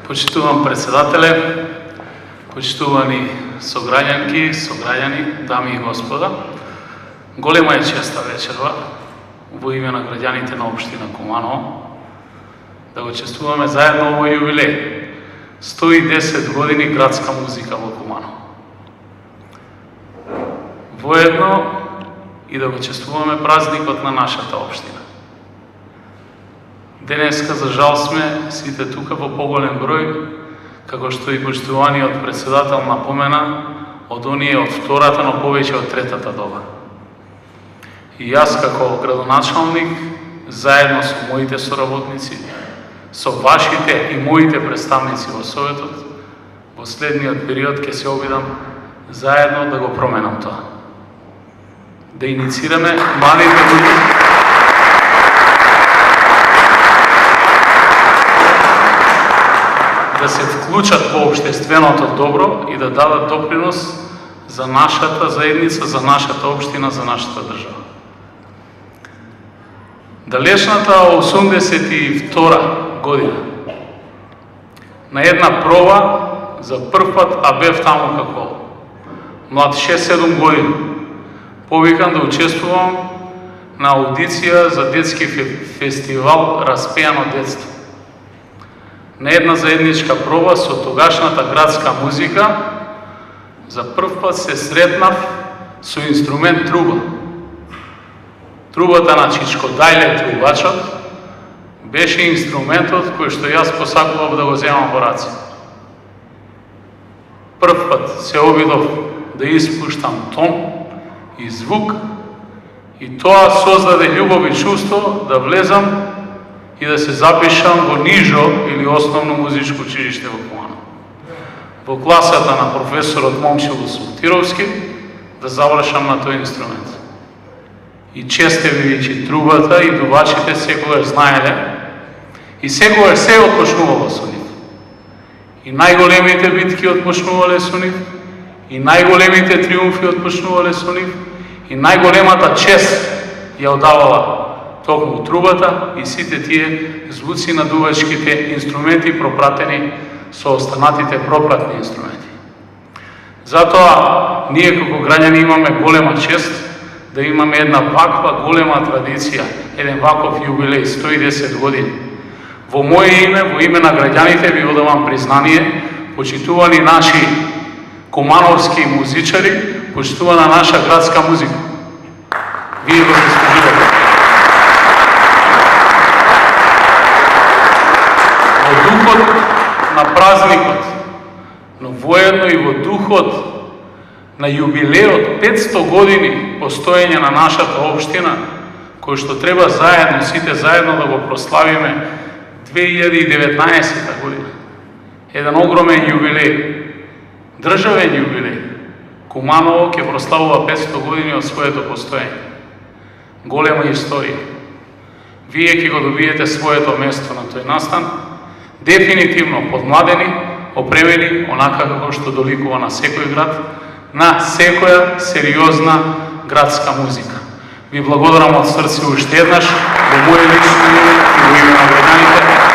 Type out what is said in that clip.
почитуван председателе, почитувани сограѓанки, сограѓани, дами и господа. Голема е честа вечерва во име на граѓаните на општина Куманово да го чествуваме заедно овој јубилеј. 110 години градска музика во Куманово. Воедно и да го чествуваме празникот на нашата општина. Денеска, за жал, сме сите тука во поголем број, како што и почитуваниот председател напомена, од оние од втората, но повеќе од третата доба. И јас како градоначалник, заедно со моите соработници, со вашите и моите представници во Советот, во следниот период ќе се обидам заедно да го променам тоа. Да инициираме младите луѓе да се вклучат во општественото добро и да дадат допринос за нашата заедница, за нашата општина, за нашата држава. Далечната 82 година, на една проба, за прв пат, а бев таму како млад 6-7 години, повикан да учествувам на аудиција за детски фестивал Распеано детство. На една заедничка проба со тогашната градска музика, за прв пат се сретнав со инструмент труба. Трубата на Чичко Дајле, трубачот, беше инструментот кој што јас посакував да го земам во раце. Прв пат се обидов да испуштам тон и звук, и тоа создаде љубов и чувство да влезам и да се запишам во нижо или основно музичко училиште во Куманово. Во класата на професорот Момчило Султировски да завршам на тој инструмент. И честе бидејќи трубата и дувачите секогаш знаеле и секогаш се отпочнувало со нив. И најголемите битки отпочнувале со нив, и најголемите триумфи отпочнувале со нив, и најголемата чест ја одавала токму трубата и сите тие звуци на дувачките инструменти пропратени со останатите пропратни инструменти. Затоа, ние како граѓани имаме голема чест да имаме една ваква голема традиција, еден ваков јубилеј, 110 години. Во моје име, во име на граѓаните, ви одавам признание, почитувани наши кумановски музичари, почитувана наша градска музика. Вие го заслужувате. Во духот на празникот, но воедно и во духот на јубилеот 500 години постоење на нашата општина, кој што треба заедно, сите заедно да го прославиме 2019 година. Еден огромен јубилеј, државен јубилеј. Куманово ќе прославува 500 години од своето постоење. Голема историја. Вие ќе го добиете своето место на тој настан, дефинитивно подмладени, опремени, онака како што доликува на секој град, на секоја сериозна градска музика. Ви благодарам од срце уште еднаш, во моје лично име и во име на граѓаните.